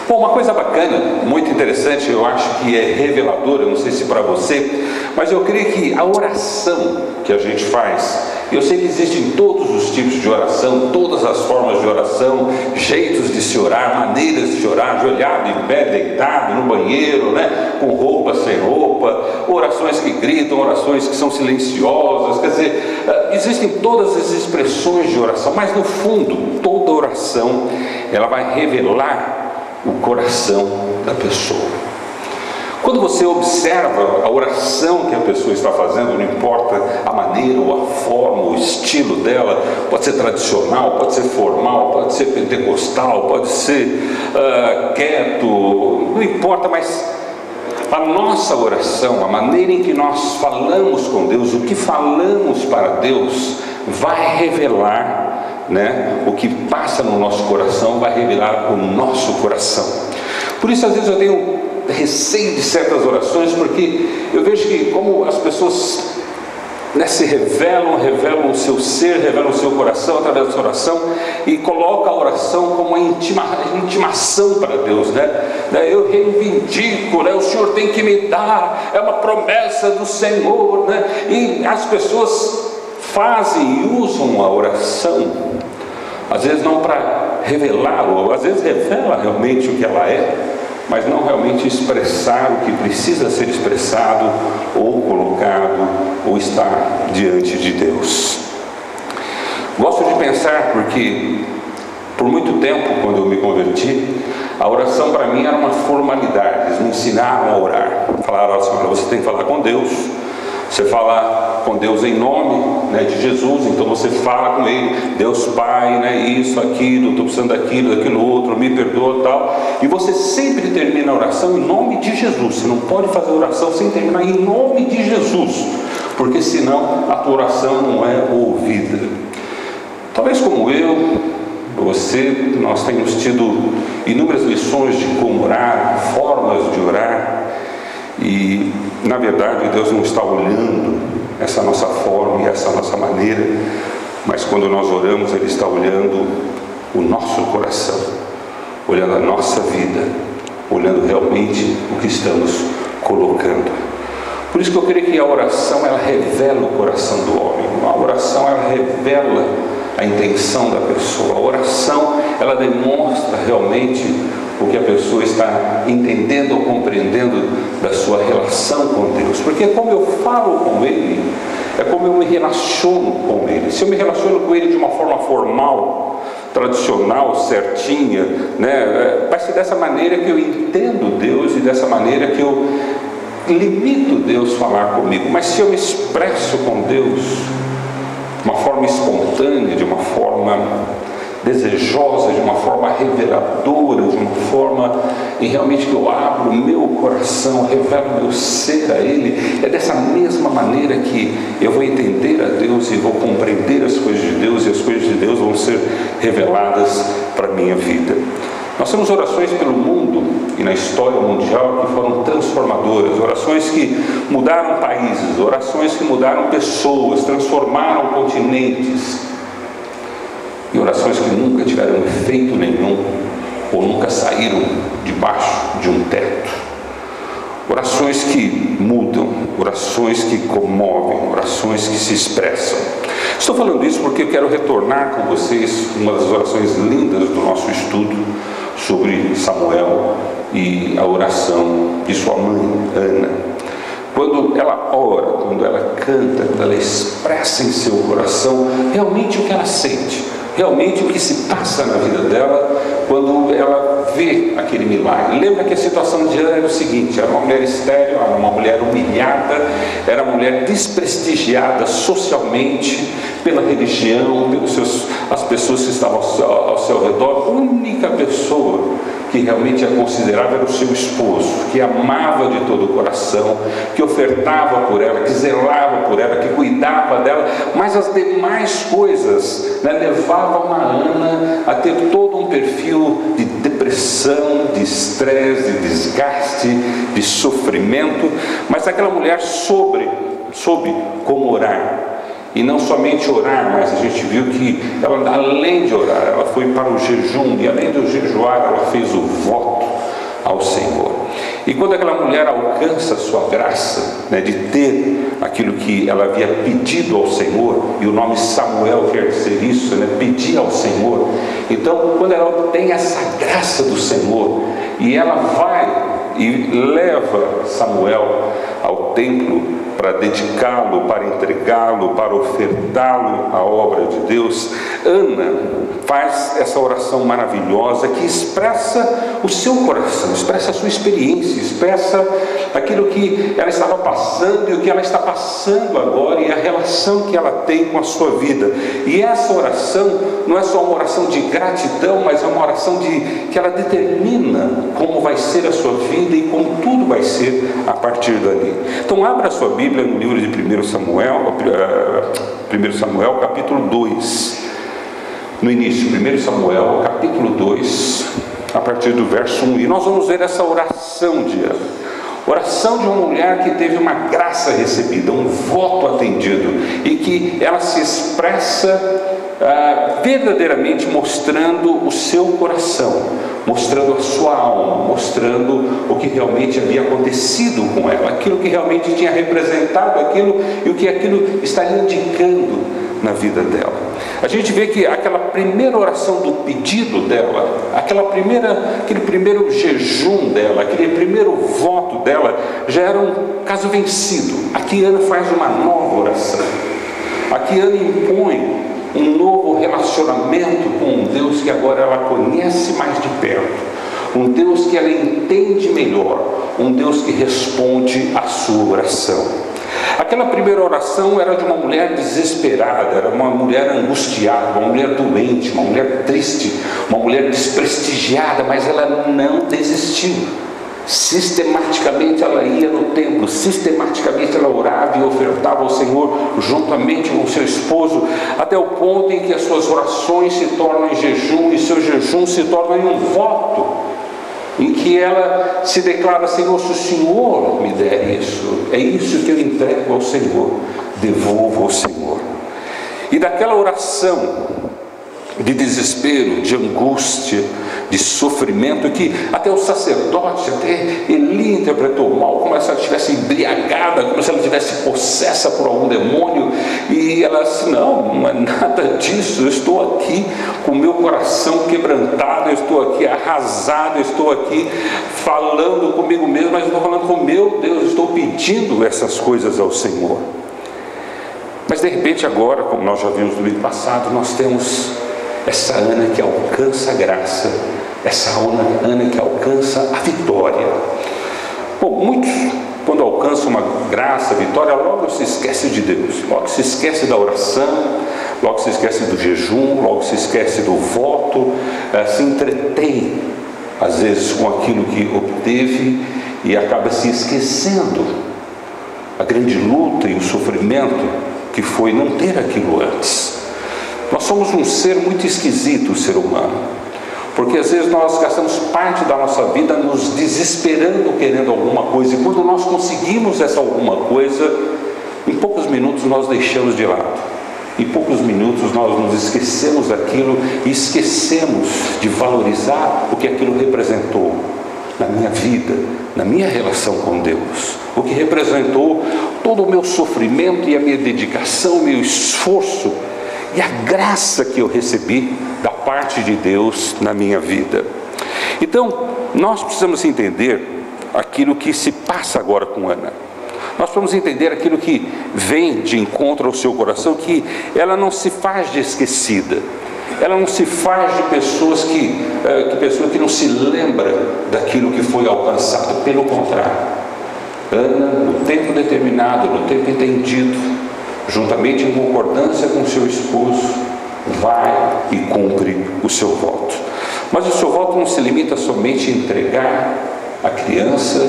Bom, uma coisa bacana, muito interessante, eu acho que é reveladora, não sei se para você, mas eu creio que a oração que a gente faz, eu sei que existem todos os tipos de oração, todas as formas de oração, jeitos de se orar, maneiras de se orar, ajoelhado, em pé, deitado, no banheiro, né? Com roupa, sem roupa, orações que gritam, orações que são silenciosas, quer dizer, existem todas as expressões de oração, mas no fundo, toda oração, ela vai revelar o coração da pessoa. Quando você observa a oração que a pessoa está fazendo, não importa a maneira ou a forma, o estilo dela, pode ser tradicional, pode ser formal, pode ser pentecostal, pode ser quieto, não importa, mas a nossa oração, a maneira em que nós falamos com Deus, o que falamos para Deus, vai revelar, né, o que passa no nosso coração, vai revelar o nosso coração. Por isso, às vezes, eu tenho receio de certas orações, porque eu vejo que como as pessoas, né, se revelam o seu ser, revelam o seu coração através da oração, e coloca a oração como uma intimação para Deus, né? Eu reivindico, né? O Senhor tem que me dar, é uma promessa do Senhor, né? E as pessoas fazem e usam a oração, às vezes não para revelar, ou às vezes revela realmente o que ela é, mas não realmente expressar o que precisa ser expressado, ou colocado, ou estar diante de Deus. Gosto de pensar porque, por muito tempo, quando eu me converti, a oração para mim era uma formalidade. Eles me ensinaram a orar, falaram assim: olha, você tem que falar com Deus, você fala com Deus em nome, né, de Jesus, então você fala com Ele, Deus Pai, né, isso, aquilo, estou precisando daquilo outro, me perdoa, tal, e você sempre termina a oração em nome de Jesus. Você não pode fazer oração sem terminar em nome de Jesus, porque senão a tua oração não é ouvida. Talvez como eu, você, nós temos tido inúmeras lições de como orar, formas de orar, e na verdade Deus não está olhando essa nossa forma e essa nossa maneira, mas quando nós oramos Ele está olhando o nosso coração, olhando a nossa vida, olhando realmente o que estamos colocando. Por isso que eu creio que a oração, ela revela o coração do homem. A oração, ela revela a intenção da pessoa. A oração, ela demonstra realmente o que a pessoa está entendendo ou compreendendo da sua relação com Deus. Porque como eu falo com Ele, é como eu me relaciono com Ele. Se eu me relaciono com Ele de uma forma formal, tradicional, certinha, né, vai ser dessa maneira que eu entendo Deus e dessa maneira que eu limito Deus falar comigo. Mas se eu me expresso com Deus de uma forma espontânea, de uma forma desejosa, de uma forma reveladora, de uma forma em realmente que eu abro o meu coração, revelo o meu ser a Ele, é dessa mesma maneira que eu vou entender a Deus e vou compreender as coisas de Deus, e as coisas de Deus vão ser reveladas para a minha vida. Nós temos orações pelo mundo e na história mundial que foram transformadoras, orações que mudaram países, orações que mudaram pessoas, transformaram continentes, e orações que nunca tiveram efeito nenhum, ou nunca saíram debaixo de um teto. Orações que mudam, orações que comovem, orações que se expressam. Estou falando isso porque eu quero retornar com vocês uma das orações lindas do nosso estudo sobre Samuel e a oração de sua mãe, Ana. Quando ela ora, quando ela canta, quando ela expressa em seu coração realmente o que ela sente, realmente o que se passa na vida dela, quando ela vê aquele milagre. Lembra que a situação de Ana era o seguinte: era uma mulher estéril, era uma mulher humilhada, era uma mulher desprestigiada socialmente, pela religião, as pessoas que estavam ao seu redor. A única pessoa que realmente a considerava era o seu esposo, que amava de todo o coração, que ofertava por ela, que zelava por ela, que cuidava dela, mas as demais coisas, né, levavam a Ana a ter todo um perfil de depressão, de estresse, de desgaste, de sofrimento. Mas aquela mulher soube como orar. E não somente orar, mas a gente viu que ela, além de orar, ela foi para o jejum, e além de jejuar, ela fez o voto ao Senhor. E quando aquela mulher alcança a sua graça, de ter aquilo que ela havia pedido ao Senhor, e o nome Samuel quer dizer isso, pedir ao Senhor. Então, quando ela tem essa graça do Senhor, e ela vai e leva Samuel ao templo para dedicá-lo, para entregá-lo, para ofertá-lo à obra de Deus, Ana faz essa oração maravilhosa que expressa o seu coração, expressa a sua experiência, expressa aquilo que ela estava passando e o que ela está passando agora e a relação que ela tem com a sua vida. E essa oração não é só uma oração de gratidão, mas é uma oração que ela determina como vai ser a sua vida e como tudo vai ser a partir dali. Então abra a sua Bíblia no livro de 1 Samuel capítulo 2. No início, 1 Samuel capítulo 2, a partir do verso 1. E nós vamos ver essa oração de Ana. Oração de uma mulher que teve uma graça recebida, um voto atendido, e que ela se expressa verdadeiramente mostrando o seu coração, mostrando a sua alma, mostrando o que realmente havia acontecido com ela, aquilo que realmente tinha representado aquilo e o que aquilo estaria indicando na vida dela. A gente vê que aquela primeira oração do pedido dela, aquele primeiro jejum dela, aquele primeiro voto dela, já era um caso vencido. Aqui Ana faz uma nova oração. Aqui Ana impõe um novo relacionamento com um Deus que agora ela conhece mais de perto, um Deus que ela entende melhor, um Deus que responde à sua oração. Aquela primeira oração era de uma mulher desesperada, era uma mulher angustiada, uma mulher doente, uma mulher triste, uma mulher desprestigiada, mas ela não desistiu. Sistematicamente ela ia no templo, sistematicamente ela orava e ofertava ao Senhor juntamente com o seu esposo, até o ponto em que as suas orações se tornam em jejum e seu jejum se torna em um voto, em que ela se declara: Senhor, se o Senhor me der isso, é isso que eu entrego ao Senhor, devolvo ao Senhor. E daquela oração de desespero, de angústia, de sofrimento, que até o sacerdote, até Eli interpretou mal, como se ela estivesse embriagada, como se ela estivesse possessa por algum demônio, e ela disse: não é nada disso, eu estou aqui com o meu coração quebrantado, eu estou aqui arrasado, eu estou aqui falando comigo mesmo, mas eu estou falando com meu Deus, eu estou pedindo essas coisas ao Senhor. Mas de repente agora, como nós já vimos no vídeo passado, nós temos essa Ana que alcança a graça, essa Ana que alcança a vitória. Bom, muitos, quando alcançam uma graça, vitória, logo se esquece de Deus, logo se esquece da oração, logo se esquece do jejum, logo se esquece do voto, se entretém, às vezes, com aquilo que obteve e acaba se esquecendo a grande luta e o sofrimento que foi não ter aquilo antes. Nós somos um ser muito esquisito, o ser humano, porque às vezes nós gastamos parte da nossa vida nos desesperando, querendo alguma coisa, e quando nós conseguimos essa alguma coisa, em poucos minutos nós deixamos de lado, em poucos minutos nós nos esquecemos daquilo e esquecemos de valorizar o que aquilo representou na minha vida, na minha relação com Deus, o que representou todo o meu sofrimento e a minha dedicação, o meu esforço e a graça que eu recebi da parte de Deus na minha vida. Então, nós precisamos entender aquilo que se passa agora com Ana. Nós precisamos entender aquilo que vem de encontro ao seu coração, que ela não se faz de esquecida. Ela não se faz de pessoas que não se lembra daquilo que foi alcançado. Pelo contrário, Ana, no tempo determinado, no tempo entendido, juntamente em concordância com seu esposo, vai e cumpre o seu voto. Mas o seu voto não se limita somente a entregar a criança,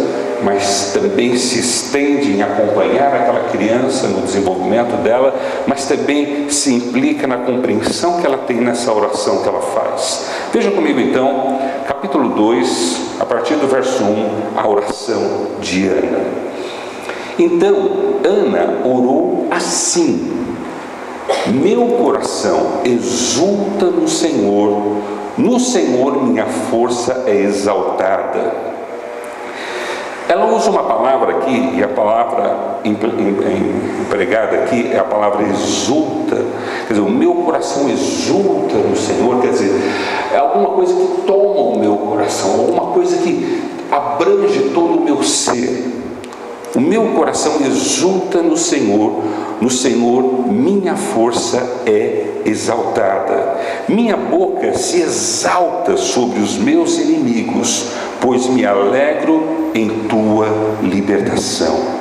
mas também se estende em acompanhar aquela criança no desenvolvimento dela, mas também se implica na compreensão que ela tem nessa oração que ela faz. Veja comigo então, capítulo 2, a partir do verso 1, a oração de Ana. Então Ana orou assim: meu coração exulta no Senhor minha força é exaltada. Ela usa uma palavra aqui, e a palavra empregada aqui é a palavra exulta. Quer dizer, o meu coração exulta no Senhor. Quer dizer, é alguma coisa que toma o meu coração, alguma coisa que abrange todo o meu ser. O meu coração exulta no Senhor minha força é exaltada. Minha boca se exalta sobre os meus inimigos, pois me alegro em tua libertação.